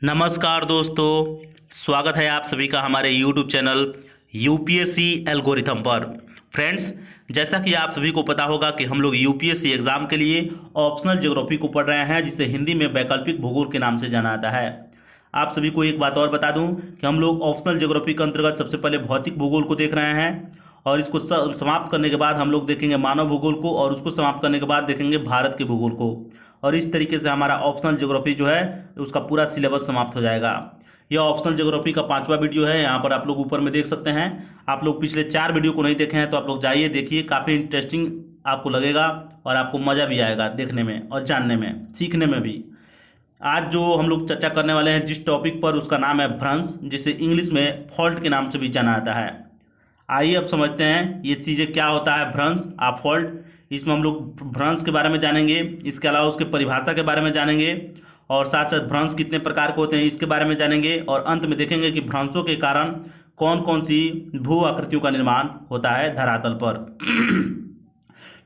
नमस्कार दोस्तों, स्वागत है आप सभी का हमारे YouTube चैनल यूपीएससी एल्गोरिथम पर। फ्रेंड्स, जैसा कि आप सभी को पता होगा कि हम लोग यूपीएससी एग्ज़ाम के लिए ऑप्शनल ज्योग्राफी को पढ़ रहे हैं, जिसे हिंदी में वैकल्पिक भूगोल के नाम से जाना जाता है। आप सभी को एक बात और बता दूं कि हम लोग ऑप्शनल ज्योग्राफी के अंतर्गत सबसे पहले भौतिक भूगोल को देख रहे हैं, और इसको समाप्त करने के बाद हम लोग देखेंगे मानव भूगोल को, और उसको समाप्त करने के बाद देखेंगे भारत के भूगोल को। और इस तरीके से हमारा ऑप्शनल ज्योग्राफी जो है उसका पूरा सिलेबस समाप्त हो जाएगा। यह ऑप्शनल ज्योग्राफी का 5वां वीडियो है। यहाँ पर आप लोग ऊपर में देख सकते हैं। आप लोग पिछले 4 वीडियो को नहीं देखे हैं तो आप लोग जाइए, देखिए, काफ़ी इंटरेस्टिंग आपको लगेगा और आपको मज़ा भी आएगा देखने में और जानने में, सीखने में भी। आज जो हम लोग चर्चा करने वाले हैं जिस टॉपिक पर, उसका नाम है भ्रंश, जिसे इंग्लिश में फॉल्ट के नाम से भी जाना जाता है। आइए अब समझते हैं ये चीज़ें क्या होता है भ्रंश या फॉल्ट। इसमें हम लोग भ्रंश के बारे में जानेंगे, इसके अलावा उसके परिभाषा के बारे में जानेंगे, और साथ साथ भ्रंश कितने प्रकार के होते हैं इसके बारे में जानेंगे, और अंत में देखेंगे कि भ्रंशों के कारण कौन कौन सी भू आकृतियों का निर्माण होता है धरातल पर।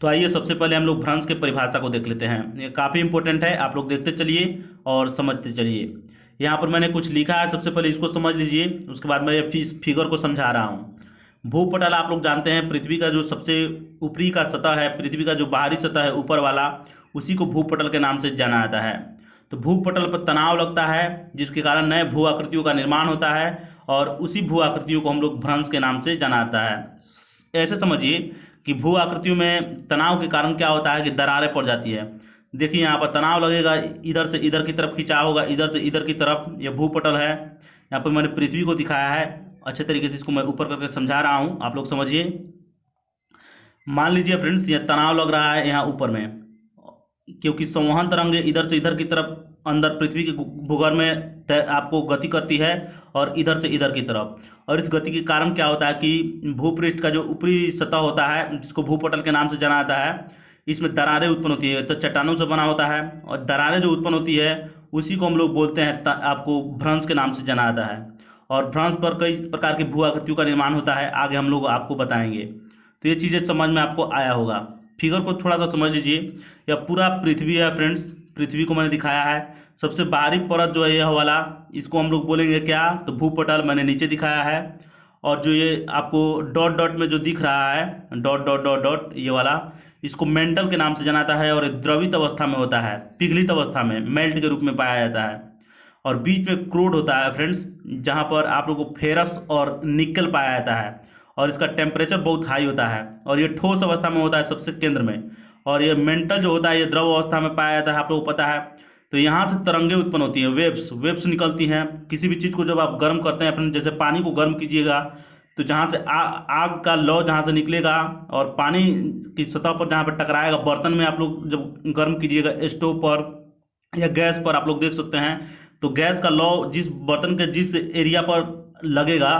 तो आइए सबसे पहले हम लोग भ्रंश के परिभाषा को देख लेते हैं। ये काफ़ी इंपॉर्टेंट है, आप लोग देखते चलिए और समझते चलिए। यहाँ पर मैंने कुछ लिखा है, सबसे पहले इसको समझ लीजिए, उसके बाद मैं ये फिगर को समझा रहा हूँ। भूपटल आप लोग जानते हैं, पृथ्वी का जो सबसे ऊपरी का सतह है, पृथ्वी का जो बाहरी सतह है ऊपर वाला, उसी को भूपटल के नाम से जाना जाता है। तो भूपटल पर तनाव लगता है, जिसके कारण नए भू आकृतियों का निर्माण होता है, और उसी भू आकृतियों को हम लोग भ्रंश के नाम से जाना जाता है। ऐसे समझिए कि भू आकृतियों में तनाव के कारण क्या होता है कि दरारें पड़ जाती है। देखिए यहाँ पर तनाव लगेगा, इधर से इधर की तरफ खिंचाव होगा, इधर से इधर की तरफ। यह भूपटल है। यहाँ पर मैंने पृथ्वी को दिखाया है, अच्छे तरीके से इसको मैं ऊपर करके समझा रहा हूँ, आप लोग समझिए। मान लीजिए फ्रेंड्स, यह तनाव लग रहा है यहाँ ऊपर में, क्योंकि संवहन तरंग इधर से इधर की तरफ अंदर पृथ्वी के भूगर्भ में आपको गति करती है, और इधर से इधर की तरफ। और इस गति के कारण क्या होता है कि भूपृष्ठ का जो ऊपरी सतह होता है, जिसको भूपटल के नाम से जाना जाता है, इसमें दरारें उत्पन्न होती है। तो चट्टानों से बना होता है, और दरारें जो उत्पन्न होती है उसी को हम लोग बोलते हैं, आपको भ्रंश के नाम से जाना जाता है। और भ्रंश पर कई प्रकार की भू आकृतियों का निर्माण होता है, आगे हम लोग आपको बताएंगे। तो ये चीज़ें समझ में आपको आया होगा। फिगर को थोड़ा सा समझ लीजिए। यह पूरा पृथ्वी है फ्रेंड्स, पृथ्वी को मैंने दिखाया है। सबसे बाहरी परत जो है यह वाला, इसको हम लोग बोलेंगे क्या, तो भूपटल मैंने नीचे दिखाया है। और जो ये आपको डॉट डॉट में जो दिख रहा है, डॉट डॉट डॉट डॉट, ये वाला, इसको मेंटल के नाम से जाना जाता है, और द्रवित अवस्था में होता है, पिघलित अवस्था में, मेल्ट के रूप में पाया जाता है। और बीच में क्रोड होता है फ्रेंड्स, जहाँ पर आप लोगों को फेरस और निकल पाया जाता है, और इसका टेम्परेचर बहुत हाई होता है। और ये ठोस अवस्था में होता है सबसे केंद्र में, और ये मेंटल जो होता है ये द्रव अवस्था में पाया जाता है, आप लोगों को पता है। तो यहाँ से तरंगे उत्पन्न होती हैं, वेव्स निकलती हैं। किसी भी चीज़ को जब आप गर्म करते हैं, अपने जैसे पानी को गर्म कीजिएगा, तो जहाँ से आग का लौ जहाँ से निकलेगा, और पानी की सतह पर जहाँ पर टकराएगा, बर्तन में आप लोग जब गर्म कीजिएगा, स्टोव पर या गैस पर, आप लोग देख सकते हैं, तो गैस का लौ जिस बर्तन के जिस एरिया पर लगेगा,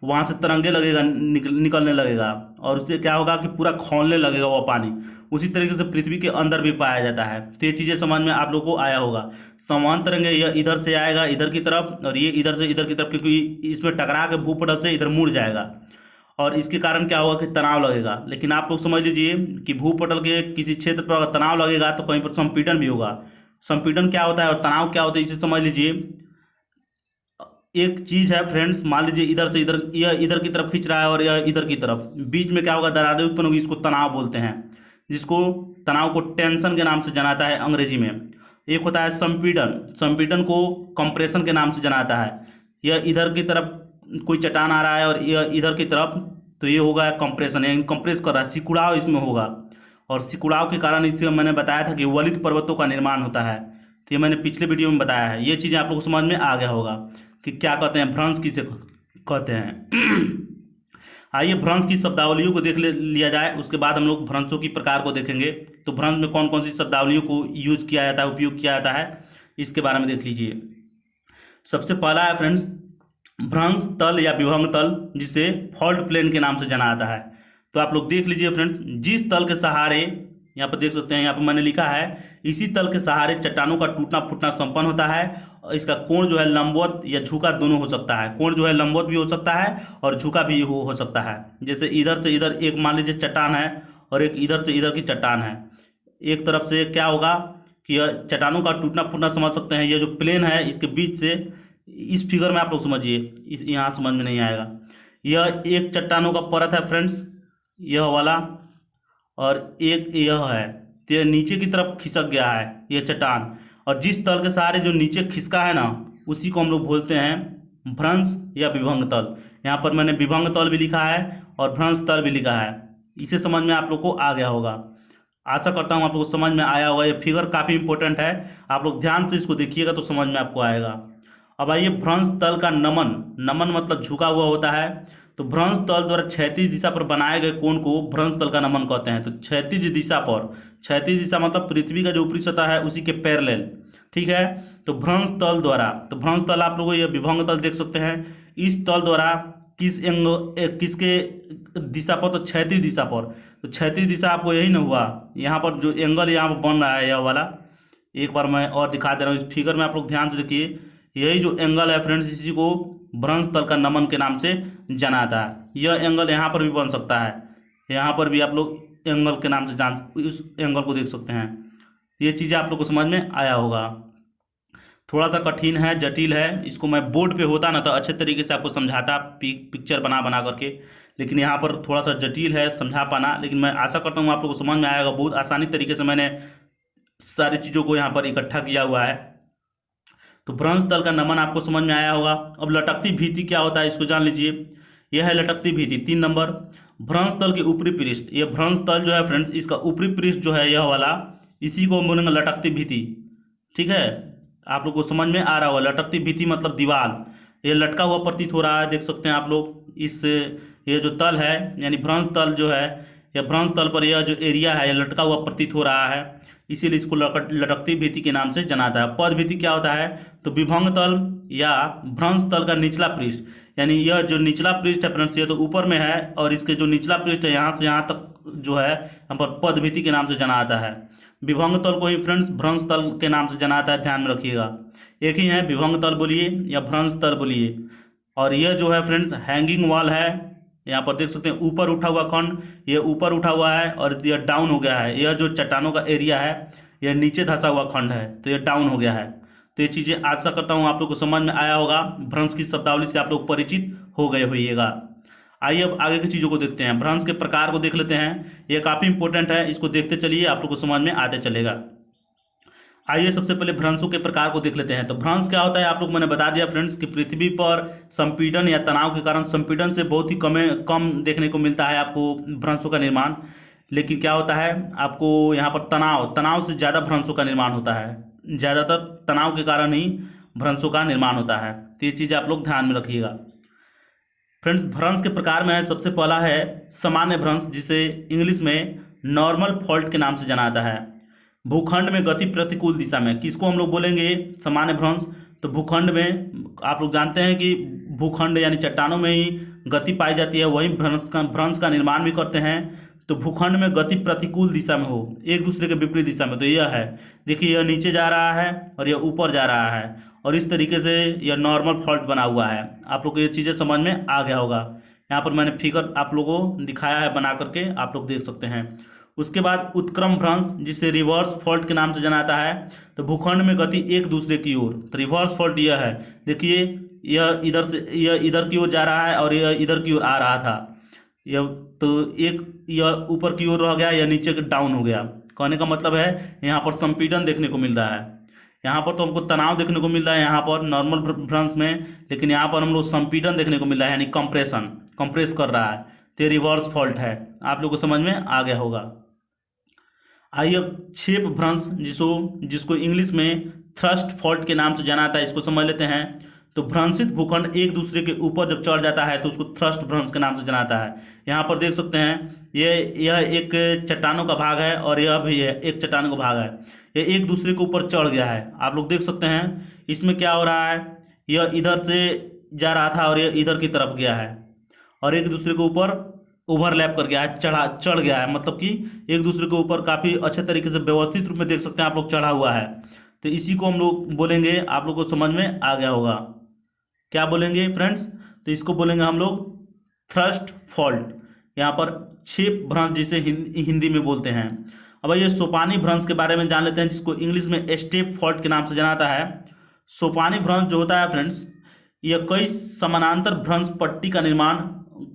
वहाँ से तरंगे लगेगा, निकलने लगेगा, और उससे क्या होगा कि पूरा खौलने लगेगा वो पानी। उसी तरीके से पृथ्वी के अंदर भी पाया जाता है। तो ये चीज़ें समझ में आप लोगों को आया होगा। संवहन तरंगे यह इधर से आएगा इधर की तरफ, और ये इधर से इधर की तरफ, क्योंकि इसमें टकरा के भूपटल से इधर मुड़ जाएगा, और इसके कारण क्या होगा कि तनाव लगेगा। लेकिन आप लोग समझ लीजिए कि भूपटल के किसी क्षेत्र पर अगर तनाव लगेगा तो कहीं पर संपीड़न भी होगा। संपीड़न क्या होता है और तनाव क्या होता है, इसे समझ लीजिए। एक चीज है फ्रेंड्स, मान लीजिए इधर से इधर, यह इधर की तरफ खींच रहा है और यह इधर की तरफ, बीच में क्या होगा, दरारें उत्पन्न होगी, इसको तनाव बोलते हैं, जिसको तनाव को टेंशन के नाम से जाना जाता है अंग्रेजी में। एक होता है संपीड़न, संपीड़न को कंप्रेशन के नाम से जाना जाता है। यह इधर की तरफ कोई चट्टान आ रहा है और यह इधर की तरफ, तो ये होगा कंप्रेशन, यानी कंप्रेस कर रहा है, सिकुड़ाव इसमें होगा। और सिकुड़ाव के कारण इसे मैंने बताया था कि वलित पर्वतों का निर्माण होता है। तो ये मैंने पिछले वीडियो में बताया है। ये चीज़ें आप लोगों को समझ में आ गया होगा कि क्या कहते हैं भ्रंश, किसे कहते हैं। आइए भ्रंश की शब्दावलियों को देख लिया जाए, उसके बाद हम लोग भ्रंशों की प्रकार को देखेंगे। तो भ्रंश में कौन कौन सी शब्दावलियों को यूज किया जाता है, उपयोग किया जाता है, इसके बारे में देख लीजिए। सबसे पहला है फ्रेंड्स भ्रंश तल या विभंग तल, जिसे फॉल्ट प्लेन के नाम से जाना जाता है। तो आप लोग देख लीजिए फ्रेंड्स, जिस तल के सहारे, यहाँ पर देख सकते हैं, यहाँ पर मैंने लिखा है, इसी तल के सहारे चट्टानों का टूटना फूटना संपन्न होता है। और इसका कोण जो है लंबवत या झुका दोनों हो सकता है। कोण जो है लंबवत भी हो सकता है और झुका भी हो सकता है। जैसे इधर से इधर एक मान लीजिए चट्टान है, और एक इधर से इधर की चट्टान है। एक तरफ से क्या होगा कि यह चट्टानों का टूटना फूटना समझ सकते हैं। यह जो प्लेन है इसके बीच से, इस फिगर में आप लोग समझिए, इस यहाँ समझ में नहीं आएगा। यह एक चट्टानों का परत है फ्रेंड्स, यह वाला, और एक यह है, तो यह नीचे की तरफ खिसक गया है यह चट्टान, और जिस तल के सहारे जो नीचे खिसका है ना, उसी को हम लोग बोलते हैं भ्रंश या विभंग तल। यहाँ पर मैंने विभंग तल भी लिखा है और भ्रंश तल भी लिखा है। इसे समझ में आप लोग को आ गया होगा। आशा करता हूँ आप लोग को समझ में आया होगा। ये फिगर काफ़ी इंपॉर्टेंट है, आप लोग ध्यान से इसको देखिएगा तो समझ में आपको आएगा। अब आइए भ्रंश तल का नमन, नमन मतलब झुका हुआ होता है। तो भ्रंश तल द्वारा क्षैतिज दिशा पर बनाए गए कोण को भ्रंश तल का नमन कहते हैं। तो क्षैतिज दिशा पर, क्षैतिज दिशा मतलब पृथ्वी का जो ऊपरी सतह है उसी के पैरेलल, ठीक है। तो भ्रंश तल द्वारा, तो भ्रंश तल आप लोग ये विभंग तल देख सकते हैं। इस तल द्वारा किस किसके दिशा पर, तो क्षैतिज दिशा पर। तो क्षैतिज दिशा आपको यही ना हुआ, यहाँ पर जो एंगल यहाँ पर बन रहा है यह वाला, एक बार मैं और दिखा दे रहा हूँ इस फिगर में, आप लोग ध्यान से देखिए। यही जो एंगल है फ्रेंड्स, इसी को भ्रंश तल का नमन के नाम से जाना जाता है। यह एंगल यहाँ पर भी बन सकता है, यहाँ पर भी आप लोग एंगल के नाम से जान, इस एंगल को देख सकते हैं। ये चीज़ें आप लोग को समझ में आया होगा। थोड़ा सा कठिन है, जटिल है, इसको मैं बोर्ड पे होता ना तो अच्छे तरीके से आपको समझाता पिक्चर बना बना करके, लेकिन यहाँ पर थोड़ा सा जटिल है समझा पाना। लेकिन मैं आशा करता हूँ आप लोग को समझ में आएगा। बहुत आसानी तरीके से मैंने सारी चीज़ों को यहाँ पर इकट्ठा किया हुआ है। तो भ्रंश तल का नमन आपको समझ में आया होगा। अब लटकती भित्ति क्या होता है इसको जान लीजिए। यह है लटकती भित्ति। 3 नंबर, भ्रंश तल के ऊपरी पृष्ठ। यह भ्रंश तल जो है फ्रेंड्स, इसका ऊपरी पृष्ठ जो है यह वाला, इसी को हम बोलेंगे लटकती भित्ति, ठीक है। आप लोग को समझ में आ रहा होगा। लटकती भित्ति मतलब दीवार, ये लटका हुआ प्रतीत हो रहा है, देख सकते हैं आप लोग। इस ये जो तल है यानी भ्रंश तल जो है, यह भ्रंश तल पर यह जो एरिया है यह लटका हुआ प्रतीत हो रहा है, इसीलिए इसको लटकती भित्ति के नाम से जाना जाता है। पद भित्ति क्या होता है, तो विभंग तल या भ्रंश तल का निचला पृष्ठ, यानी यह जो निचला पृष्ठ है फ्रेंड्स, ये तो ऊपर में है, और इसके जो निचला पृष्ठ है यहाँ से यहाँ तक जो है, यहाँ पर पद भित्ति के नाम से जाना जाता है। विभंग तल को ही फ्रेंड्स भ्रंश तल के नाम से जाना जाता है, ध्यान में रखिएगा। एक ही है, विभंग तल बोलिए या भ्रंश तल बोलिए। और यह जो है फ्रेंड्स हैंगिंग वॉल है, यहाँ पर देख सकते हैं ऊपर उठा हुआ खंड, ये ऊपर उठा हुआ है और यह डाउन हो गया है। यह जो चट्टानों का एरिया है यह नीचे धंसा हुआ खंड है, तो यह डाउन हो गया है। तो ये चीज़ें आशा करता हूँ आप लोग को समझ में आया होगा। भ्रंश की शब्दावली से आप लोग परिचित हो गए होइएगा। आइए अब आगे की चीज़ों को देखते हैं। भ्रंश के प्रकार को देख लेते हैं, ये काफ़ी इंपॉर्टेंट है, इसको देखते चलिए, आप लोग को समझ में आते चलेगा। आइए सबसे पहले भ्रंशों के प्रकार को देख लेते हैं। तो भ्रंश क्या होता है आप लोग, मैंने बता दिया फ्रेंड्स कि पृथ्वी पर संपीड़न या तनाव के कारण, संपीड़न से बहुत ही कम देखने को मिलता है आपको भ्रंशों का निर्माण। लेकिन क्या होता है आपको यहाँ पर तनाव से ज़्यादा भ्रंशों का निर्माण होता है। ज़्यादातर तनाव के कारण ही भ्रंशों का निर्माण होता है। तो ये चीज़ आप लोग ध्यान में रखिएगा। फ्रेंड्स भ्रंश के प्रकार में है, सबसे पहला है सामान्य भ्रंश, जिसे इंग्लिश में नॉर्मल फॉल्ट के नाम से जाना जाता है। भूखंड में गति प्रतिकूल दिशा में, किसको हम लोग बोलेंगे सामान्य भ्रंश, तो भूखंड में आप लोग जानते हैं कि भूखंड यानी चट्टानों में ही गति पाई जाती है, वही भ्रंश का निर्माण भी करते हैं। तो भूखंड में गति प्रतिकूल दिशा में हो, एक दूसरे के विपरीत दिशा में, तो यह है, देखिए यह नीचे जा रहा है और यह ऊपर जा रहा है, और इस तरीके से यह नॉर्मल फॉल्ट बना हुआ है। आप लोग को ये चीज़ें समझ में आ गया होगा। यहाँ पर मैंने फिगर आप लोगों को दिखाया है बना करके, आप लोग देख सकते हैं। उसके बाद उत्क्रम भ्रंश, जिसे रिवर्स फॉल्ट के नाम से जाना जाता है। तो भूखंड में गति एक दूसरे की ओर, तो रिवर्स फॉल्ट यह है, देखिए यह इधर से यह इधर की ओर जा रहा है और यह इधर की ओर आ रहा था, यह तो एक यह ऊपर की ओर रह गया, यह नीचे डाउन हो गया। कहने का मतलब है यहाँ पर संपीड़न देखने को मिल रहा है, यहाँ पर तो हमको तनाव देखने को मिल रहा है यहाँ पर नॉर्मल भ्रंश में, लेकिन यहाँ पर हम लोग संपीड़न देखने को मिल रहा है, यानी कंप्रेस कर रहा है, तो रिवर्स फॉल्ट है। आप लोग को समझ में आ गया होगा। आइए अब क्षेप भ्रंश, जिसको इंग्लिश में थ्रस्ट फॉल्ट के नाम से जाना जाता है, इसको समझ लेते हैं। तो भ्रंशित भूखंड एक दूसरे के ऊपर जब चढ़ जाता है तो उसको थ्रस्ट भ्रंश के नाम से जाना जाता है। यहाँ पर देख सकते हैं यह एक चट्टानों का भाग है और यह भी है एक चट्टानों का भाग है, ये एक दूसरे के ऊपर चढ़ गया है। आप लोग देख सकते हैं इसमें क्या हो रहा है, यह इधर से जा रहा था और यह इधर की तरफ गया है और एक दूसरे के ऊपर ओवरलैप कर गया है, चढ़ गया है, मतलब कि एक दूसरे के ऊपर काफ़ी अच्छे तरीके से व्यवस्थित रूप में देख सकते हैं आप लोग चढ़ा हुआ है। तो इसी को हम लोग बोलेंगे, आप लोग को समझ में आ गया होगा क्या बोलेंगे फ्रेंड्स, तो इसको बोलेंगे हम लोग थ्रस्ट फॉल्ट, यहाँ पर क्षेप भ्रंश जिसे हिंदी में बोलते हैं। अब ये सोपानी भ्रंश के बारे में जान लेते हैं, जिसको इंग्लिश में स्टेप फॉल्ट के नाम से जाना जाता है। सोपानी भ्रंश जो होता है फ्रेंड्स, यह कई समानांतर भ्रंश पट्टी का निर्माण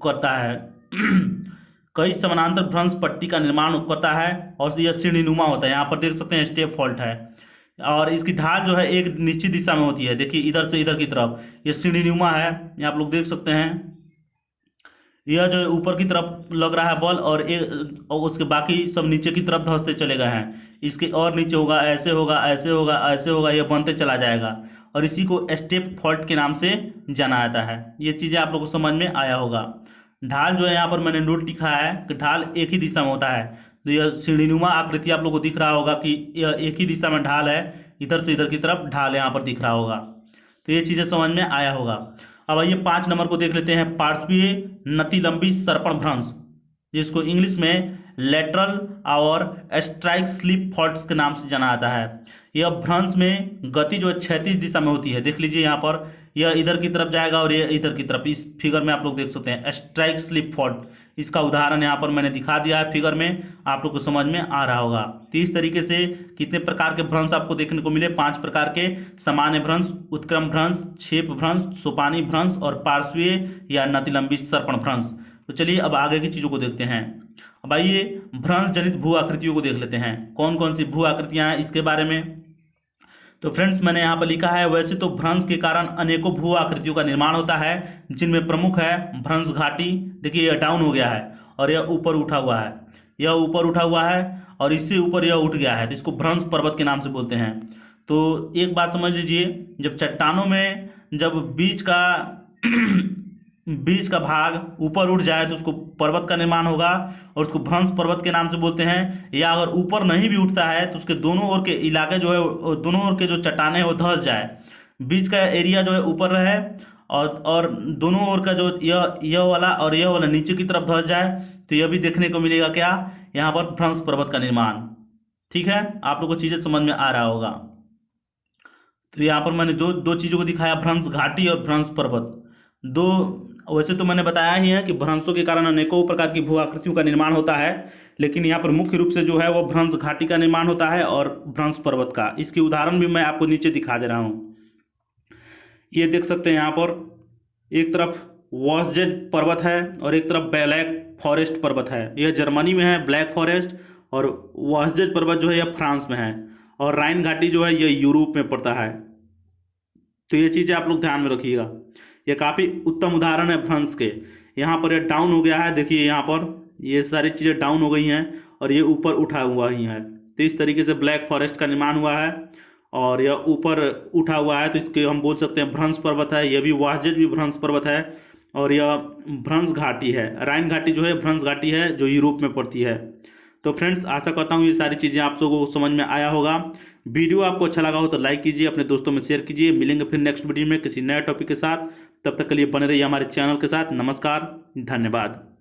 करता है कई समानांतर भ्रंश पट्टी का निर्माण करता है और यह सीढ़ीनुमा होता है। यहाँ पर देख सकते हैं स्टेप फॉल्ट है और इसकी ढाल जो है एक निश्चित दिशा में होती है। देखिए इधर से इधर की तरफ ये सीढ़ीनुमा है, ये आप लोग देख सकते हैं। यह जो ऊपर की तरफ लग रहा है बॉल और उसके बाकी सब नीचे की तरफ धंसते चले गए हैं। इसके और नीचे होगा, ऐसे होगा, ऐसे होगा, ऐसे होगा, यह बनते चला जाएगा और इसी को स्टेप फॉल्ट के नाम से जाना जाता है। ये चीज़ें आप लोगों को समझ में आया होगा। ढाल जो है यहाँ पर मैंने नोट लिखा है कि ढाल एक ही दिशा में होता है। तो यह सीढ़ीनुमा आकृति आप लोगों को दिख रहा होगा कि यह एक ही दिशा में ढाल है, इधर से इधर की तरफ ढाल यहाँ पर दिख रहा होगा। तो ये चीज़ें समझ में आया होगा। अब आइए 5 नंबर को देख लेते हैं, पार्श्वीय नतिलंबी सर्पण भ्रंश, जिसको इंग्लिश में लेटरल और स्ट्राइक स्लिप फॉल्ट्स के नाम से जाना जाता है। यह भ्रंश में गति जो है क्षैतिज दिशा में होती है। देख लीजिए यहाँ पर यह इधर की तरफ जाएगा और ये इधर की तरफ। इस फिगर में आप लोग देख सकते हैं स्ट्राइक स्लिप फॉल्ट, इसका उदाहरण यहाँ पर मैंने दिखा दिया है फिगर में, आप लोग को समझ में आ रहा होगा। तो इस तरीके से कितने प्रकार के भ्रंश आपको देखने को मिले, 5 प्रकार के, सामान्य भ्रंश, उत्क्रम भ्रंश, क्षेप भ्रंश, सोपानी भ्रंश और पार्श्वीय या नतिलंबी सर्पण भ्रंश। तो चलिए अब आगे की चीज़ों को देखते हैं। अब आइए भ्रंश जनित भू आकृतियों को देख लेते हैं, कौन कौन सी भू आकृतियां हैं इसके बारे में। तो फ्रेंड्स मैंने यहाँ पर लिखा है, वैसे तो भ्रंश के कारण अनेकों भू आकृतियों का निर्माण होता है, जिनमें प्रमुख है भ्रंश घाटी। देखिए यह डाउन हो गया है और यह ऊपर उठा हुआ है, यह ऊपर उठा हुआ है और इससे ऊपर यह उठ गया है, तो इसको भ्रंश पर्वत के नाम से बोलते हैं। तो एक बात समझ लीजिए, जब चट्टानों में जब बीच का भाग ऊपर उठ जाए तो उसको पर्वत का निर्माण होगा और उसको भ्रंश पर्वत के नाम से बोलते हैं। या अगर ऊपर नहीं भी उठता है तो उसके दोनों ओर के इलाके जो है, दोनों ओर के जो चट्टानें वो धंस जाए, बीच का एरिया जो है ऊपर रहे और दोनों ओर का जो यह वाला और यह वाला नीचे की तरफ धंस जाए, तो यह भी देखने को मिलेगा क्या, यहाँ पर भ्रंश पर्वत का निर्माण। ठीक है, आप लोग को चीज़ें समझ में आ रहा होगा। तो यहाँ पर मैंने दो चीज़ों को दिखाया, भ्रंश घाटी और भ्रंश पर्वत। वैसे तो मैंने बताया ही है कि भ्रंशों के कारण अनेकों प्रकार की भू आकृतियों का निर्माण होता है, लेकिन यहाँ पर मुख्य रूप से जो है वो भ्रंश घाटी का निर्माण होता है और भ्रंश पर्वत का। इसकी उदाहरण भी मैं आपको नीचे दिखा दे रहा हूँ। ये देख सकते हैं यहाँ पर एक तरफ वॉसजेज पर्वत है और एक तरफ ब्लैक फॉरेस्ट पर्वत है। यह जर्मनी में है ब्लैक फॉरेस्ट, और वॉसजेज पर्वत जो है यह फ्रांस में है, और राइन घाटी जो है यह यूरोप में पड़ता है। तो ये चीज़ें आप लोग ध्यान में रखिएगा। ये काफ़ी उत्तम उदाहरण है भ्रंश के। यहाँ पर ये डाउन हो गया है, देखिए यहाँ पर ये सारी चीज़ें डाउन हो गई हैं और ये ऊपर उठा हुआ ही है। तो इस तरीके से ब्लैक फॉरेस्ट का निर्माण हुआ है और यह ऊपर उठा हुआ है, तो इसके हम बोल सकते हैं भ्रंश पर्वत है। यह भी वॉसजेज भी भ्रंश पर्वत है और यह भ्रंश घाटी है। राइन घाटी जो है भ्रंश घाटी है जो यूरोप में पड़ती है। तो फ्रेंड्स आशा करता हूँ ये सारी चीज़ें आप लोगों को समझ में आया होगा। वीडियो आपको अच्छा लगा हो तो लाइक कीजिए, अपने दोस्तों में शेयर कीजिए। मिलेंगे फिर नेक्स्ट वीडियो में किसी नए टॉपिक के साथ, तब तक के लिए बने रहिए हमारे चैनल के साथ। नमस्कार, धन्यवाद।